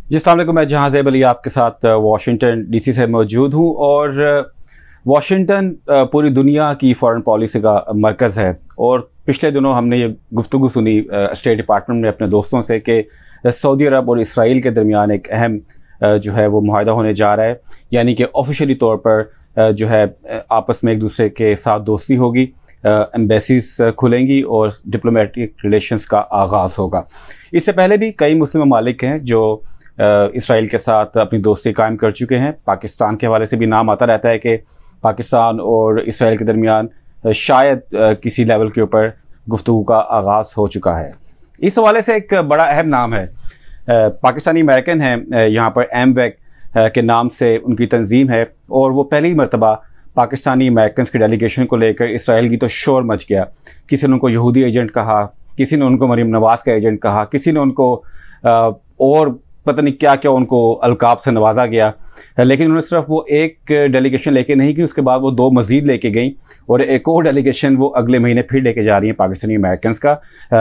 जी अस्सलाम वालेकुम। मैं जहां अली आपके साथ वाशिंगटन डीसी से मौजूद हूं और वाशिंगटन पूरी दुनिया की फ़ॉरेन पॉलिसी का मरकज़ है। और पिछले दिनों हमने ये गुफ्तगू सुनी स्टेट डिपार्टमेंट में अपने दोस्तों से कि सऊदी अरब और इसराइल के दरमियान एक अहम जो है वो मुआहदा होने जा रहा है, यानी कि ऑफिशियली तौर पर जो है आपस में एक दूसरे के साथ दोस्ती होगी, एम्बेसीज खुलेंगी और डिप्लोमेटिक रिलेशंस का आगाज़ होगा। इससे पहले भी कई मुस्लिम ममालिक हैं जो इसराइल के साथ अपनी दोस्ती कायम कर चुके हैं। पाकिस्तान के हवाले से भी नाम आता रहता है कि पाकिस्तान और इसराइल के दरमियान शायद किसी लेवल के ऊपर गुफ्तगू का आगाज़ हो चुका है। इस हवाले से एक बड़ा अहम नाम है, पाकिस्तानी अमेरिकन है, यहाँ पर एमवेक के नाम से उनकी तंजीम है और वो पहली मरतबा पाकिस्तानी अमेरिकन की डेलीगेशन को लेकर इसराइल की तो शोर मच गया। किसी ने उनको यहूदी एजेंट कहा, किसी ने उनको मरीम नवाज़ का एजेंट कहा, किसी ने उनको और पता नहीं क्या क्या उनको अलकाब से नवाजा गया। लेकिन उन्होंने सिर्फ वो एक डेलीगेशन लेके नहीं की, उसके बाद वो दो मज़ीद लेके गई और एक और डेलीगेशन वो अगले महीने फिर लेके जा रही हैं पाकिस्तानी अमेरिकन का,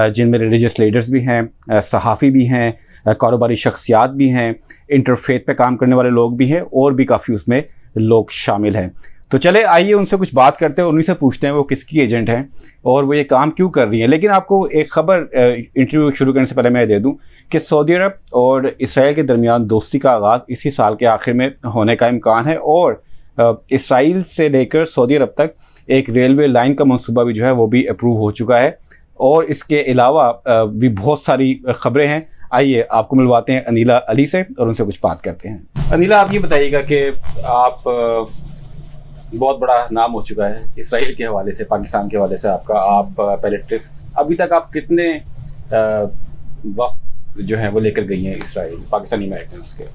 जिनमें रिलीजियस लीडर्स भी हैं, सहाफ़ी भी हैं, कारोबारी शख्सियात भी हैं, इंटरफेथ पे काम करने वाले लोग भी हैं और भी काफ़ी उसमें लोग शामिल हैं। तो चले आइए उनसे कुछ बात करते हैं, उन्हीं से पूछते हैं वो किसकी एजेंट हैं और वो ये काम क्यों कर रही हैं। लेकिन आपको एक ख़बर इंटरव्यू शुरू करने से पहले मैं दे दूं कि सऊदी अरब और इसराइल के दरमियान दोस्ती का आगाज़ इसी साल के आखिर में होने का इम्कान है और इसराइल से लेकर सऊदी अरब तक एक रेलवे लाइन का मनसूबा भी जो है वो भी अप्रूव हो चुका है। और इसके अलावा भी बहुत सारी ख़बरें हैं। आइए आपको मिलवाते हैं अनीला अली से और उनसे कुछ बात करते हैं। अनीला, आप ये बताइएगा कि आप बहुत बड़ा नाम हो चुका है इसराइल के हवाले से, पाकिस्तान के हवाले से आपका, आप पहले ट्रिप्स अभी तक आप कितने वक्त जो है वो लेकर गई हैं इसराइल पाकिस्तानी अमेरिकन के?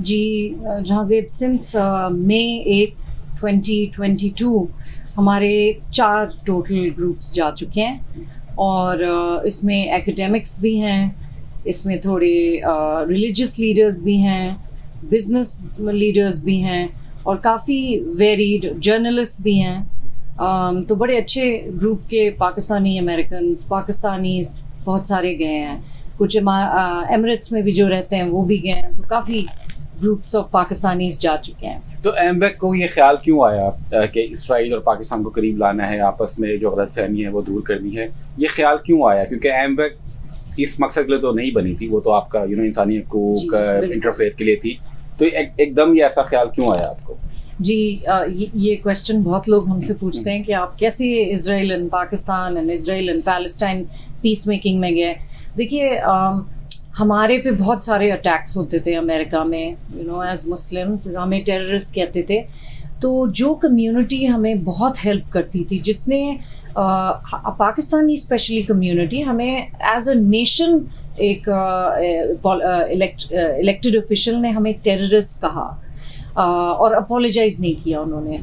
जी जहाज़ेब, सिंस मई 8 2022 हमारे 4 टोटल ग्रुप्स जा चुके हैं और इसमें एकेडमिक्स भी हैं, इसमें थोड़े रिलीजियस लीडर्स भी हैं, बिजनेस लीडर्स भी हैं और काफ़ी वेरीड जर्नलिस्ट भी हैं। तो बड़े अच्छे ग्रुप के पाकिस्तानी अमेरिकन्स, पाकिस्तानीज़ बहुत सारे गए हैं। कुछ एमिरेट्स में भी जो रहते हैं वो भी गए हैं। तो काफ़ी ग्रुप्स ऑफ पाकिस्तानीज़ जा चुके हैं। तो एमवेक को ये ख्याल क्यों आया कि इसराइल और पाकिस्तान को करीब लाना है, आपस में जो गलतफहमी है वो दूर करनी है? ये ख्याल क्यों आया? क्योंकि एमवेक इस मकसद के लिए तो नहीं बनी थी, वो तो आपका इंसानी हकूक इंटरफेथ के लिए थी। तो एकदम ये ऐसा ख्याल क्यों आया आपको? जी ये क्वेश्चन बहुत लोग हमसे पूछते हैं कि आप कैसे Israel and Pakistan and Israel and Palestine peace making में गए। देखिए हमारे पे बहुत सारे अटैक्स होते थे अमेरिका में, एज मुस्लिम्स हमें टेररिस्ट कहते थे। तो जो कम्युनिटी हमें बहुत हेल्प करती थी, जिसने पाकिस्तानी स्पेशली कम्युनिटी हमें एज अ नेशन, एक इलेक्टेड ऑफिशियल ने हमें टेररिस्ट कहा और अपोलोजाइज नहीं किया उन्होंने,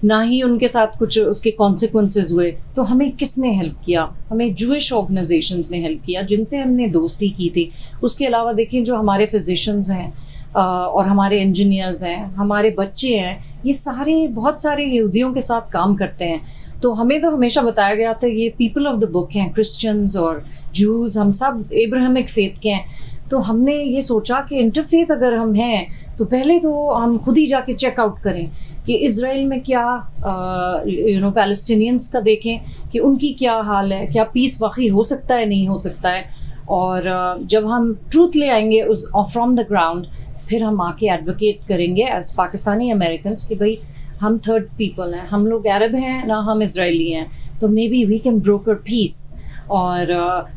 ना ही उनके साथ कुछ उसके कॉन्सिक्वेंसेस हुए। तो हमें किसने हेल्प किया? हमें जूइश ऑर्गेनाइजेशंस ने हेल्प किया जिनसे हमने दोस्ती की थी। उसके अलावा देखें जो हमारे फिजिशियंस हैं और हमारे इंजीनियर्स हैं, हमारे बच्चे हैं, ये सारे बहुत सारे यहूदियों के साथ काम करते हैं। तो हमें तो हमेशा बताया गया था ये पीपल ऑफ द बुक हैं, क्रिश्चियंस और जूज़, हम सब एब्राहमिक फेथ के हैं। तो हमने ये सोचा कि इंटरफेथ अगर हम हैं तो पहले तो हम खुद ही जाके चेकआउट करें कि इज़राइल में क्या पैलेस्टीनियंस का देखें कि उनकी क्या हाल है, क्या पीस वाकई हो सकता है, नहीं हो सकता है। और जब हम ट्रूथ ले आएंगे उस फ्रॉम द ग्राउंड, फिर हम आके एडवोकेट करेंगे एज पाकिस्तानी अमेरिकन्स कि भाई हम थर्ड पीपल हैं, हम लोग अरब हैं ना हम इजरायली हैं, तो maybe we can broker peace. और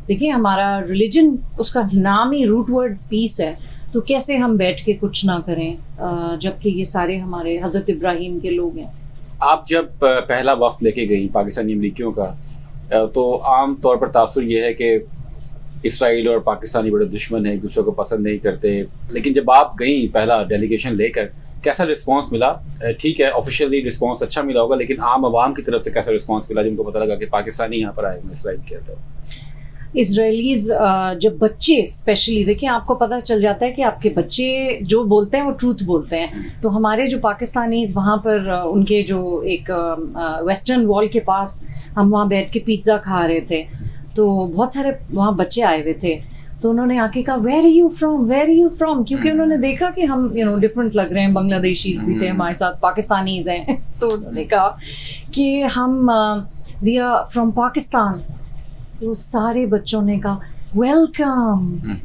देखिए हमारा रिलीजन, उसका नाम ही रूट वर्ड पीस है, तो कैसे हम बैठ के कुछ ना करें जबकि ये सारे हमारे हज़रत इब्राहिम के लोग हैं। आप जब पहला वफ्द लेके गई पाकिस्तानी अमरीकियों का, तो आम तौर पर तासुर ये है कि इसराइल और पाकिस्तानी बड़े दुश्मन हैं, एक दूसरे को पसंद नहीं करते। लेकिन जब आप गई पहला डेलीगेशन लेकर, कैसा रिस्पांस मिला? ठीक है ऑफिशियली रिस्पांस अच्छा मिला होगा, लेकिन आम आवाम की तरफ से कैसा रिस्पांस मिला जिनको पता लगा कि पाकिस्तानी यहाँ पर आए हैं इसराइल के अंदर? इसराइलीज़ जब बच्चे स्पेशली, देखिए आपको पता चल जाता है कि आपके बच्चे जो बोलते हैं वो ट्रूथ बोलते हैं। तो हमारे जो पाकिस्तानीज़ वहाँ पर उनके जो एक वेस्टर्न वॉल के पास हम वहाँ बैठ के पिज़्ज़ा खा रहे थे, तो बहुत सारे वहाँ बच्चे आए हुए थे। तो उन्होंने आके कहा वेयर यू फ्रॉम, क्योंकि उन्होंने देखा कि हम डिफरेंट लग रहे हैं, बांग्लादेशीज भी थे हमारे साथ, पाकिस्तानीज हैं तो उन्होंने कहा कि हम वी आर फ्रॉम पाकिस्तान। तो सारे बच्चों ने कहा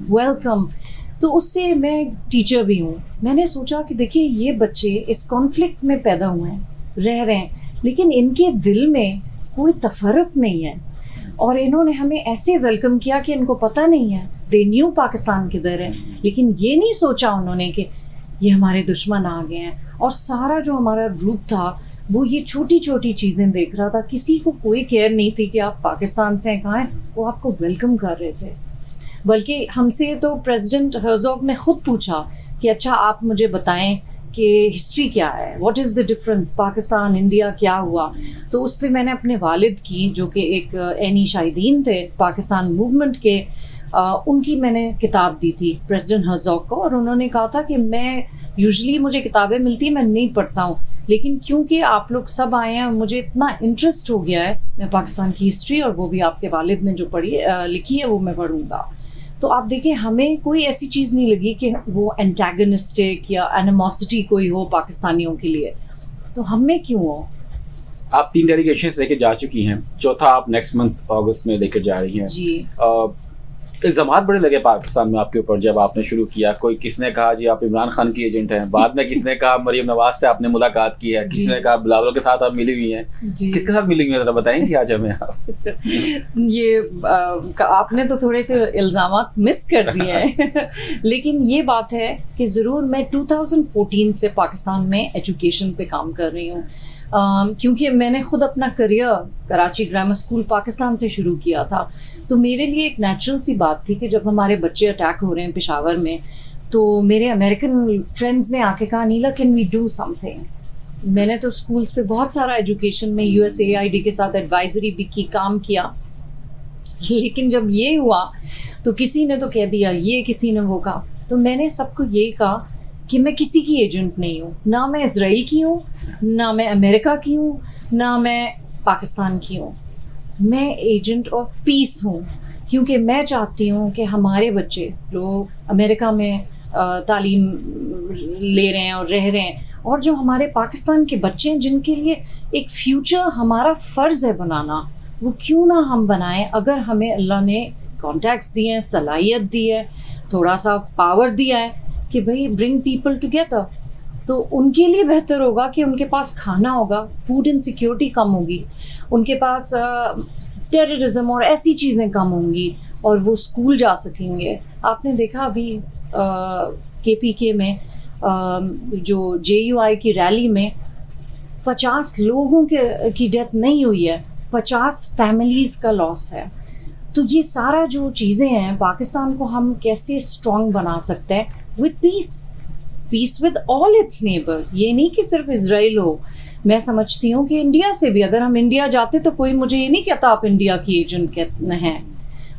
वेलकम। तो उससे मैं टीचर भी हूँ, मैंने सोचा कि देखिए ये बच्चे इस कॉन्फ्लिक्ट में पैदा हुए हैं, रह रहे हैं, लेकिन इनके दिल में कोई तफरक नहीं है और इन्होंने हमें ऐसे वेलकम किया कि इनको पता नहीं है, दे न्यू पाकिस्तान किधर है, लेकिन ये नहीं सोचा उन्होंने कि ये हमारे दुश्मन आ गए हैं। और सारा जो हमारा ग्रुप था वो ये छोटी छोटी चीज़ें देख रहा था, किसी को कोई केयर नहीं थी कि आप पाकिस्तान से हैं, कहाँ हैं, वो आपको वेलकम कर रहे थे। बल्कि हमसे तो प्रेसिडेंट हर्जोग ने खुद पूछा कि अच्छा आप मुझे बताएं कि हिस्ट्री क्या है, what is the difference, Pakistan India क्या हुआ। तो उस पर मैंने अपने वालिद की, जो कि एक एनी शाहिदीन थे पाकिस्तान मूवमेंट के, उनकी मैंने किताब दी थी प्रेसिडेंट हर्जोग को, और उन्होंने कहा था कि मैं यूजुअली मुझे किताबें मिलती हैं, मैं नहीं पढ़ता हूँ, लेकिन क्योंकि आप लोग सब आए हैं मुझे इतना इंटरेस्ट हो गया है, मैं पाकिस्तान की हिस्ट्री और वो भी आपके वालिद ने जो पढ़ी लिखी है वो मैं पढ़ूँगा। तो आप देखिए हमें कोई ऐसी चीज़ नहीं लगी कि वो एंटेगनिस्टिक या एनिमोसिटी कोई हो पाकिस्तानियों के लिए, तो हमें क्यों हो। आप 3 डेलीगेशंस लेके जा चुकी हैं, चौथा आप नेक्स्ट मंथ अगस्त में लेकर जा रही हैं जी। इल्ज़ामात बड़े लगे पाकिस्तान में आपके ऊपर जब आपने शुरू किया। कोई किसने कहा जी आप इमरान खान की एजेंट हैं, बाद में किसने कहा मरीम नवाज से आपने मुलाकात की है, किसने कहा बिलावल के साथ आप मिली हुई हैं, किसके साथ मिली हुई हैं, ज़रा बताएंगे आज हमें आप। ये आपने तो थोड़े से इल्ज़ामात मिस कर दिए हैं लेकिन ये बात है कि ज़रूर मैं 2014 से पाकिस्तान में एजुकेशन पे काम कर रही हूँ, क्योंकि मैंने खुद अपना career Karachi grammar school Pakistan से शुरू किया था। तो मेरे लिए एक नेचुरल सी बात थी कि जब हमारे बच्चे अटैक हो रहे हैं पेशावर में, तो मेरे अमेरिकन फ्रेंड्स ने आके कहा नीला कैन वी डू समथिंग। मैंने तो स्कूल्स पे बहुत सारा एजुकेशन में USAID के साथ एडवाइजरी भी की, काम किया, लेकिन जब ये हुआ तो किसी ने तो कह दिया ये, किसी ने वो कहा। तो मैंने सबको यही कहा कि मैं किसी की एजेंट नहीं हूँ, ना मैं इसराइल की हूँ, ना मैं अमेरिका की हूँ, ना मैं पाकिस्तान की हूँ, मैं एजेंट ऑफ पीस हूँ। क्योंकि मैं चाहती हूँ कि हमारे बच्चे जो अमेरिका में तालीम ले रहे हैं और रह रहे हैं, और जो हमारे पाकिस्तान के बच्चे हैं जिनके लिए एक फ्यूचर हमारा फ़र्ज़ है बनाना, वो क्यों ना हम बनाएं। अगर हमें अल्लाह ने कॉन्टैक्ट्स दिए हैं, सलाहियत दी है, थोड़ा सा पावर दिया है कि भाई ब्रिंग पीपल टुगेदर, तो उनके लिए बेहतर होगा कि उनके पास खाना होगा, फूड इनसिक्योरिटी कम होगी, उनके पास टेररिज्म और ऐसी चीज़ें कम होंगी और वो स्कूल जा सकेंगे। आपने देखा अभी KPK में जो JUI की रैली में 50 लोगों की डेथ नहीं हुई है, 50 फैमिलीज़ का लॉस है। तो ये सारा जो चीज़ें हैं, पाकिस्तान को हम कैसे स्ट्रॉन्ग बना सकते हैं with peace with all it's neighbours. ये नहीं कि सिर्फ इजराइल हो, मैं समझती हूँ कि इंडिया से भी, अगर हम इंडिया जाते तो कोई मुझे ये नहीं कहता आप इंडिया की एजेंट हैं,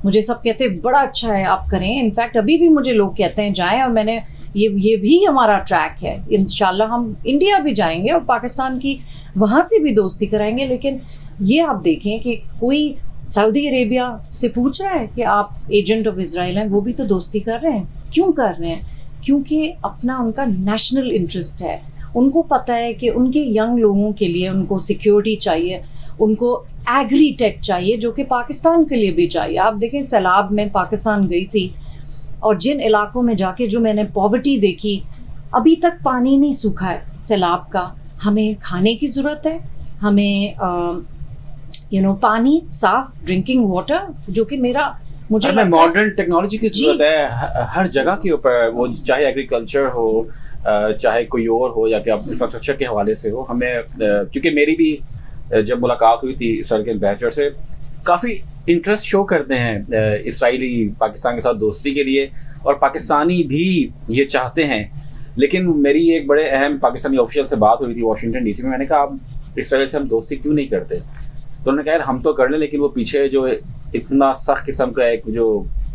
मुझे सब कहते बड़ा अच्छा है आप करें। इनफैक्ट अभी भी मुझे लोग कहते हैं जाएं, और मैंने ये भी हमारा ट्रैक है, इंशाल्लाह हम इंडिया भी जाएंगे और पाकिस्तान की वहाँ से भी दोस्ती कराएंगे। लेकिन ये आप देखें कि कोई सऊदी अरेबिया से पूछ रहा है कि आप एजेंट ऑफ इजराइल हैं, वो भी तो दोस्ती कर रहे हैं। क्यों कर रहे हैं? क्योंकि अपना उनका नेशनल इंटरेस्ट है, उनको पता है कि उनके यंग लोगों के लिए उनको सिक्योरिटी चाहिए, उनको एग्री टेक चाहिए, जो कि पाकिस्तान के लिए भी चाहिए। आप देखें सैलाब में पाकिस्तान गई थी और जिन इलाकों में जाके जो मैंने पॉवर्टी देखी, अभी तक पानी नहीं सूखा है सैलाब का। हमें खाने की ज़रूरत है, हमें पानी, साफ ड्रिंकिंग वाटर, जो कि मुझे मॉडर्न टेक्नोलॉजी की जरूरत है हर जगह के ऊपर, वो चाहे एग्रीकल्चर हो, चाहे कोई और हो, या कि आप इंफ्रास्ट्रक्चर के हवाले से हो। हमें क्योंकि मेरी भी जब मुलाकात हुई थी इसराइल के एम्बेसडर से, काफ़ी इंटरेस्ट शो करते हैं इसराइली पाकिस्तान के साथ दोस्ती के लिए, और पाकिस्तानी भी ये चाहते हैं। लेकिन मेरी एक बड़े अहम पाकिस्तानी ऑफिशियल से बात हुई थी वाशिंगटन DC में, मैंने कहा आप इसराइल से हम दोस्ती क्यों नहीं करते? तो उन्होंने कहा यार हम तो कर लें, लेकिन वो पीछे जो इतना सख्त किस्म का एक जो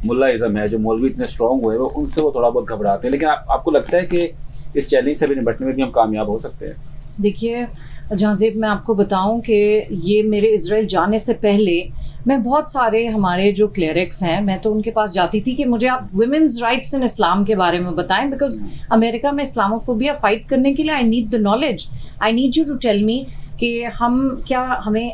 मुल्लाइज़म है, जो मौलवी इतने स्ट्रॉन्ग हुए, उनसे वो थोड़ा बहुत घबराते हैं। लेकिन आपको लगता है कि इस चैलेंज से भी निपटने में भी हम कामयाब हो सकते हैं? देखिए जहाँज़ेब, मैं आपको बताऊं कि ये मेरे इज़राइल जाने से पहले मैं बहुत सारे हमारे जो क्लेरिक्स हैं, मैं तो उनके पास जाती थी कि मुझे आप वुमेन्स राइट्स इन इस्लाम के बारे में बताएं, बिकॉज अमेरिका में इस्लामोफोबिया फाइट करने के लिए I need the knowledge, I need you to tell me कि हमें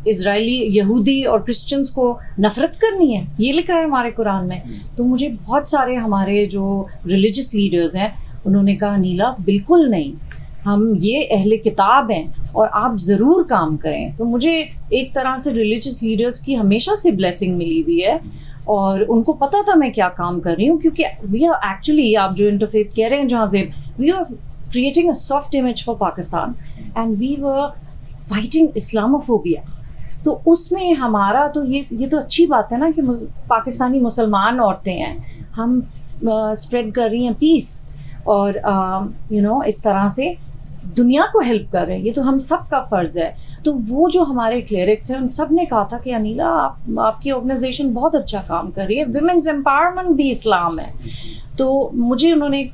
इज़राइली यहूदी और क्रिश्चियंस को नफ़रत करनी है, ये लिखा है हमारे कुरान में। तो मुझे बहुत सारे हमारे जो रिलीजियस लीडर्स हैं उन्होंने कहा नीला बिल्कुल नहीं, हम ये अहले किताब हैं और आप ज़रूर काम करें। तो मुझे एक तरह से रिलीजियस लीडर्स की हमेशा से ब्लेसिंग मिली हुई है और उनको पता था मैं क्या काम कर रही हूँ, क्योंकि वी आर एक्चुअली, आप जो इंटरफेथ कह रहे हैं Jahanzeb, we are creating a soft image for Pakistan and we were fighting Islamophobia. तो उसमें हमारा तो ये तो अच्छी बात है ना कि पाकिस्तानी मुसलमान औरतें हैं, हम स्प्रेड कर रही हैं पीस और इस तरह से दुनिया को हेल्प कर रहे हैं, ये तो हम सब का फ़र्ज़ है। तो वो जो हमारे क्लेरिक्स हैं उन सब ने कहा था कि अनीला आपकी ऑर्गेनाइजेशन बहुत अच्छा काम कर रही है, विमेंस एम्पावरमेंट भी इस्लाम है। तो मुझे उन्होंने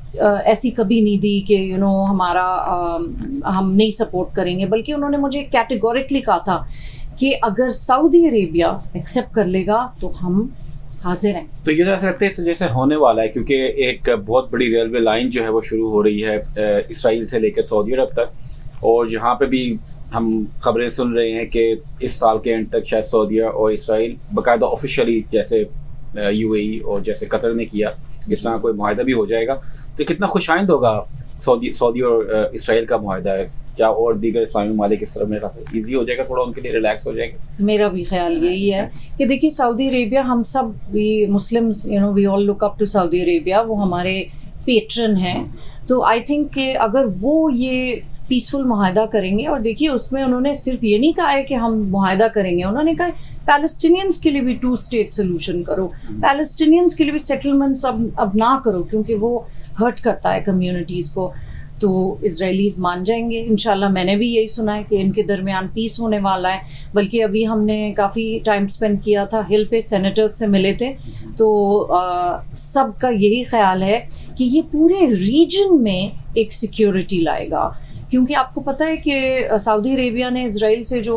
ऐसी कभी नहीं दी कि हमारा हम नहीं सपोर्ट करेंगे, बल्कि उन्होंने मुझे कैटेगोरिकली कहा था कि अगर सऊदी अरेबिया एक्सेप्ट कर लेगा तो हम हाजिर हैं। तो ये जैसे लगता है तो जैसे होने वाला है, क्योंकि एक बहुत बड़ी रेलवे लाइन जो है वो शुरू हो रही है इसराइल से लेकर सऊदी अरब तक, और जहाँ पे भी हम खबरें सुन रहे हैं कि इस साल के एंड तक शायद सऊदी और इसराइल बाकायदा ऑफिशियली जैसे यूएई और जैसे कतर ने किया इस तरह कोई मुआहदा भी हो जाएगा। तो कितना खुशाइंद होगा सऊदी और इसराइल का मुआहदा है क्या, और दीगर इस्लामी ममालिक इस तरह मेरे ख्याल से ईजी हो जाएगा, थोड़ा उनके लिए रिलैक्स हो जाएगा। मेरा भी ख्याल यही है कि देखिए सऊदी अरेबिया, हम सब we Muslims we all look up to Saudi Arabia, वो हमारे पेट्रन हैं। तो आई थिंक कि अगर वो ये पीसफुल मुआहदा करेंगे, और देखिए उसमें उन्होंने सिर्फ ये नहीं कहा है कि हम मुआहदा करेंगे, उन्होंने कहा पैलेस्टीनियंस के लिए भी 2 स्टेट सोल्यूशन करो, पैलेस्टीनियंस के लिए भी सेटलमेंट्स अब ना करो क्योंकि वो हर्ट करता है कम्युनिटीज़ को। तो इजरायलीज़ मान जाएंगे इंशाल्लाह। मैंने भी यही सुना है कि इनके दरमियान पीस होने वाला है, बल्कि अभी हमने काफ़ी टाइम स्पेंड किया था हिल पे, सेनेटर्स से मिले थे, तो सबका यही ख्याल है कि ये पूरे रीजन में एक सिक्योरिटी लाएगा। क्योंकि आपको पता है कि सऊदी अरेबिया ने इजराइल से जो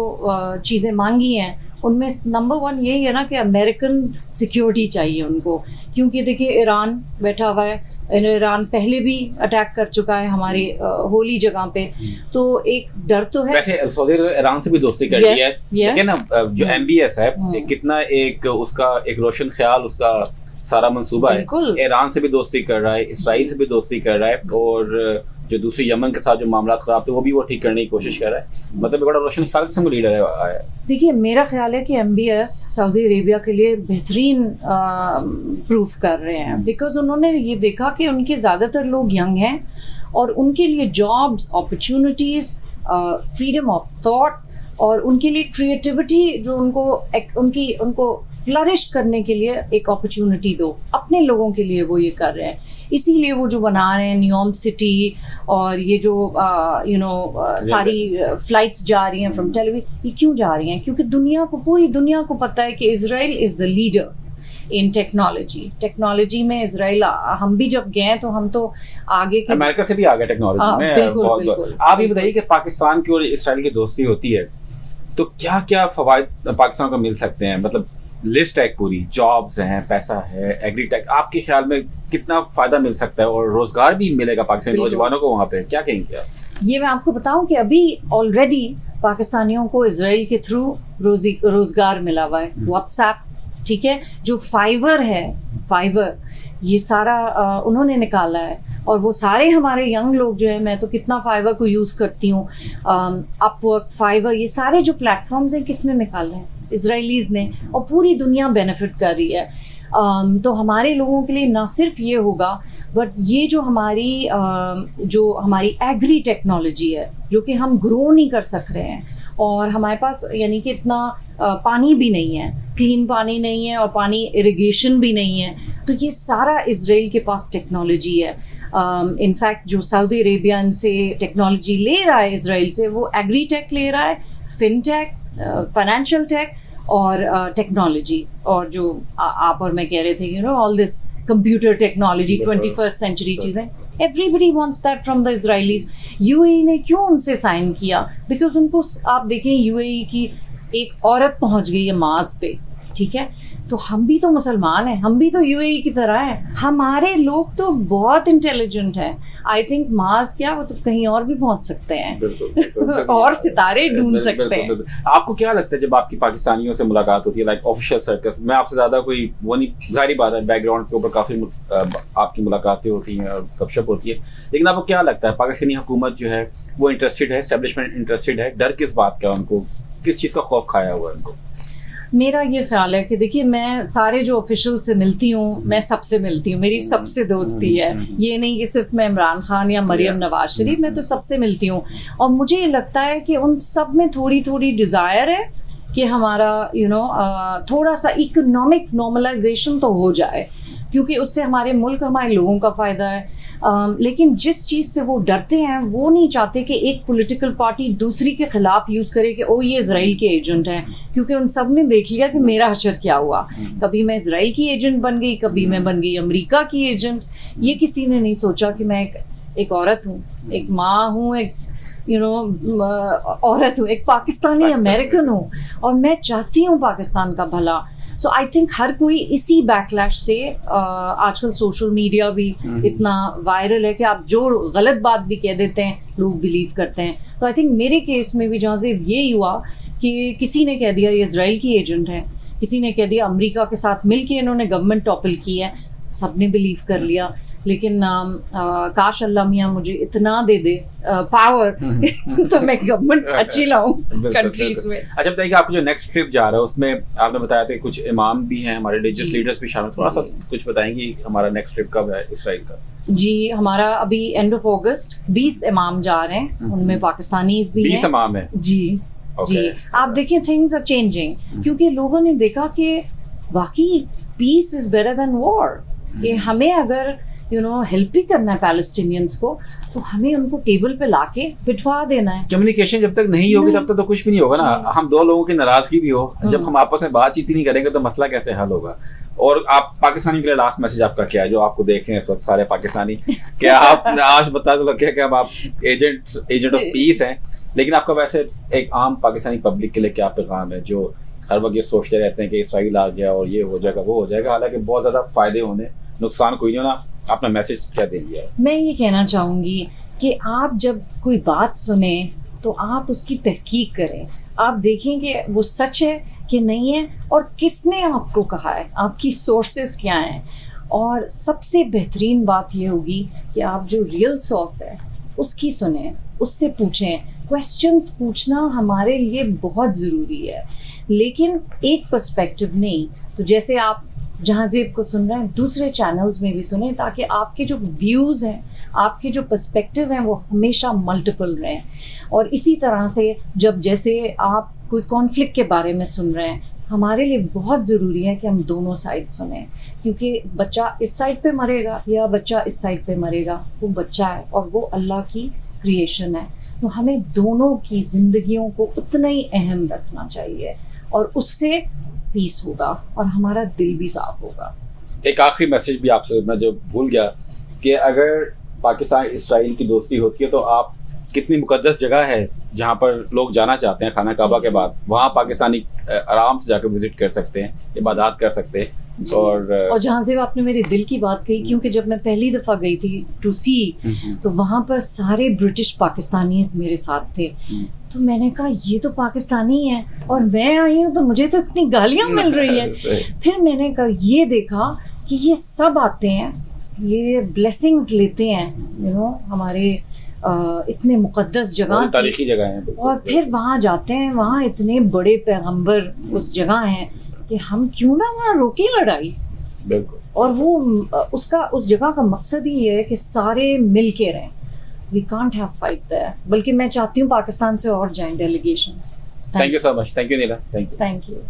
चीज़ें मांगी हैं उनमें नंबर 1 यही है ना कि अमेरिकन सिक्योरिटी चाहिए उनको, क्योंकि देखिए ईरान बैठा हुआ है, ईरान पहले भी अटैक कर चुका है हमारी होली जगह पे, तो एक डर तो है। वैसे सऊदी अरब ईरान से भी दोस्ती कर ली है, लेकिन ना जो MBS है कितना एक उसका एक रोशन ख्याल, उसका सारा मंसूबा है, ईरान से भी दोस्ती कर रहा है, इसराइल से भी दोस्ती कर रहा है, और जो दूसरी यमन के साथ जो मामला खराब थे वो भी वो ठीक करने की कोशिश कर रहा है। मतलब बड़ा रोशन ख्याल किस्म का लीडर है। देखिए मेरा ख्याल है कि MBS सऊदी अरेबिया के लिए बेहतरीन प्रूफ कर रहे हैं, बिकॉज उन्होंने ये देखा कि उनके ज़्यादातर लोग यंग हैं और उनके लिए jobs, opportunities, freedom of thought और उनके लिए क्रिएटिविटी जो उनको फ्लरिश करने के लिए एक अपॉर्चुनिटी दो, अपने लोगों के लिए वो ये कर रहे हैं। इसीलिए वो जो बना रहे हैं न्यूयॉर्क सिटी, और ये जो सारी फ्लाइट्स जा रही हैं फ्रॉम टेल अवीव, ये क्यों जा रही हैं? क्योंकि पूरी दुनिया को पता है कि Israel is the leader in technology में। इजराइल, हम भी जब गए तो हम तो आगे के, अमेरिका से भी आगे टेक्नोलॉजी में। बिल्कुल। आप ये बताइए कि पाकिस्तान की और इजराइल की दोस्ती होती है तो क्या क्या फवायद पाकिस्तान को मिल सकते हैं? मतलब लिस्ट है पूरी, जॉब्स हैं, पैसा है, एग्रीटेक, आपके ख्याल में कितना फ़ायदा मिल सकता है और रोज़गार भी मिलेगा पाकिस्तानी नौजवानों को वहाँ पे, क्या कहेंगे आप? ये मैं आपको बताऊं कि अभी ऑलरेडी पाकिस्तानियों को इजराइल के थ्रू रोज़गार मिला हुआ है। व्हाट्सएप, ठीक है, जो फाइवर ये सारा उन्होंने निकाला है, और वो सारे हमारे यंग लोग जो है, मैं तो कितना फाइवर को यूज़ करती हूँ, अपवर्क, फाइवर, ये सारे जो प्लेटफॉर्म्स हैं किसने निकाले हैं? इजराइलीज़ ने, और पूरी दुनिया बेनिफिट कर रही है। तो हमारे लोगों के लिए ना सिर्फ ये होगा, बट ये जो हमारी एग्री टेक्नोलॉजी है जो कि हम ग्रो नहीं कर सक रहे हैं, और हमारे पास यानी कि इतना पानी भी नहीं है, क्लीन पानी नहीं है, और पानी इरिगेशन भी नहीं है, तो ये सारा इजराइल के पास टेक्नोलॉजी है। इनफैक्ट जो सऊदी अरेबिया से टेक्नोलॉजी ले रहा है इजराइल से, वो एग्री टेक ले रहा है, फिनटेक, फाइनेंशियल टेक और टेक्नोलॉजी, और जो आप और मैं कह रहे थे all this computer technology, 21st century चीज़ें, everybody wants that from the Israelis. UAE ने क्यों उनसे साइन किया? बिकॉज उनको, आप देखें यूएई की एक औरत पहुंच गई है मार्स पे, ठीक है, तो हम भी तो मुसलमान हैं, हम भी तो यूएई की तरह हैं, हमारे लोग तो बहुत इंटेलिजेंट हैं। आई थिंक मार्स क्या, वो तो कहीं और भी पहुंच सकते हैं। बिल्कुल, और सितारे ढूंढ सकते हैं। आपको क्या लगता है जब आपकी पाकिस्तानियों से मुलाकात होती है, लाइक ऑफिशियल सर्कस, मैं आपसे ज्यादा कोई वो नहीं, जाहिर बात है बैकग्राउंड के ऊपर काफी आपकी मुलाकातें होती हैं और गपशप होती है, लेकिन आपको क्या लगता है पाकिस्तानी हुकूमत जो है वो इंटरेस्टेड है, एस्टेब्लिशमेंट इंटरेस्टेड है, डर किस बात का, उनको किस चीज़ का खौफ खाया हुआ है उनको? मेरा ये ख्याल है कि देखिए, मैं सारे जो ऑफिशियल से मिलती हूँ, मैं सबसे मिलती हूँ, मेरी सबसे दोस्ती है। ये नहीं कि सिर्फ मैं इमरान खान या मरियम नवाज शरीफ, मैं तो सबसे मिलती हूँ। और मुझे ये लगता है कि उन सब में थोड़ी थोड़ी डिज़ायर है कि हमारा थोड़ा सा इकोनॉमिक नॉर्मलाइजेशन तो हो जाए, क्योंकि उससे हमारे मुल्क, हमारे लोगों का फ़ायदा है। लेकिन जिस चीज़ से वो डरते हैं, वो नहीं चाहते कि एक पॉलिटिकल पार्टी दूसरी के ख़िलाफ़ यूज़ करे कि ओ ये इजराइल के एजेंट हैं, क्योंकि उन सब ने देख लिया कि मेरा हशर क्या हुआ। कभी मैं इजराइल की एजेंट बन गई, कभी मैं बन गई अमेरिका की एजेंट। ये किसी ने नहीं सोचा कि मैं एक औरत हूँ, एक माँ हूँ, एक औरत हूँ, एक पाकिस्तानी अमेरिकन हूँ, और मैं चाहती हूँ पाकिस्तान का भला। सो आई थिंक हर कोई इसी बैकलैश से, आजकल सोशल मीडिया भी इतना वायरल है कि आप जो गलत बात भी कह देते हैं लोग बिलीव करते हैं। तो आई थिंक मेरे केस में भी जहाँ से ये हुआ कि किसी ने कह दिया ये इजराइल की एजेंट है, किसी ने कह दिया अमेरिका के साथ मिलके इन्होंने गवर्नमेंट टॉपल की है, सबने बिलीव कर लिया। लेकिन काश अल्लाह मियाँ मुझे इतना दे दे पावर तो मैं गवर्नमेंट अच्छी लाऊं कंट्रीज में। अच्छा बताइए, आपको जो नेक्स्ट ट्रिप जा रहा है उसमें आपने बताया था कुछ इमाम भी हैं, हमारे रिलीजियस लीडर्स भी शामिल, थोड़ा सा कुछ बताएंगी हमारा नेक्स्ट ट्रिप कब है इसराइल का? जी, हमारा अभी एंड ऑफ अगस्त 20 इमाम जा रहे हैं, उनमें पाकिस्तानीज भी हैं। 20 इमाम है जी। जी, आप देखिए थिंग्स आर चेंजिंग, क्योंकि लोगों ने देखा कि वाकई peace is better than war, कि हमें अगर हेल्प भी करना है पैलेस्टीनियंस को, तो हमें उनको टेबल पे लाके बिठवा देना है। कम्युनिकेशन जब तक नहीं होगी तब तक तो कुछ भी नहीं होगा ना। हम दो लोगों की नाराजगी भी हो, जब हम आपस में बातचीत ही नहीं करेंगे तो मसला कैसे हल होगा? और आप पाकिस्तानी के लिए लास्ट मैसेज आपका क्या है, जो आपको देख रहे हैं इस वक्त सारे पाकिस्तानी? क्या आप आज बता दो क्या आप एजेंट ऑफ पीस हैं, लेकिन आपका वैसे एक आम पाकिस्तानी पब्लिक के लिए क्या पैगाम है, जो हर वक्त ये सोचते रहते हैं कि इसराइल आ गया और ये हो जाएगा वो हो जाएगा, हालांकि बहुत ज्यादा फायदे होने, नुकसान कोई नहीं होना? अपना मैसेज क्या देंगे? मैं ये कहना चाहूँगी कि आप जब कोई बात सुने तो आप उसकी तहकीक करें, आप देखें कि वो सच है कि नहीं है, और किसने आपको कहा है, आपकी सोर्सेस क्या हैं। और सबसे बेहतरीन बात ये होगी कि आप जो रियल सोर्स है उसकी सुने, उससे पूछें। क्वेश्चंस पूछना हमारे लिए बहुत ज़रूरी है, लेकिन एक पर्सपेक्टिव नहीं। तो जैसे आप जहाज़ेब को सुन रहे हैं, दूसरे चैनल्स में भी सुने, ताकि आपके जो व्यूज़ हैं, आपके जो पर्सपेक्टिव हैं, वो हमेशा मल्टीपल रहें। और इसी तरह से जैसे आप कोई कॉन्फ्लिक्ट के बारे में सुन रहे हैं, हमारे लिए बहुत ज़रूरी है कि हम दोनों साइड सुने, क्योंकि बच्चा इस साइड पे मरेगा या बच्चा इस साइड पे मरेगा, वो बच्चा है और वो अल्लाह की क्रिएशन है। तो हमें दोनों की ज़िंदगियों को उतना ही अहम रखना चाहिए, और उससे पीस होगा और हमारा दिल भी साफ होगा। एक आखिरी मैसेज भी आपसे मैं जो भूल गया, कि अगर पाकिस्तान इसराइल की दोस्ती होती है तो आप कितनी मुकद्दस जगह है जहाँ पर लोग जाना चाहते हैं खाना काबा के बाद, वहाँ पाकिस्तानी आराम से जाकर विजिट कर सकते हैं, इबादत कर सकते हैं। और जहाँ से आपने मेरे दिल की बात कही, क्योंकि जब मैं पहली दफ़ा गई थी टू सी, तो वहाँ पर सारे ब्रिटिश पाकिस्तानीज़ मेरे साथ थे। तो मैंने कहा ये तो पाकिस्तानी है और मैं आई हूँ तो मुझे तो इतनी गालियाँ मिल रही हैं। फिर मैंने कहा ये देखा कि ये सब आते हैं, ये ब्लेसिंग्स लेते हैं, हमारे इतने मुक़द्दस जगह, तारीखी जगह हैं, और फिर वहाँ जाते हैं, वहाँ इतने बड़े पैगंबर उस जगह हैं कि हम क्यों ना वहाँ रोकें लड़ाई। बिल्कुल। और वो उस जगह का मकसद ही है कि सारे मिल के रहें। We can't have fight there. बल्कि मैं चाहती हूँ पाकिस्तान से और जाएं delegations. Thank you so much. Thank you Neela. Thank you.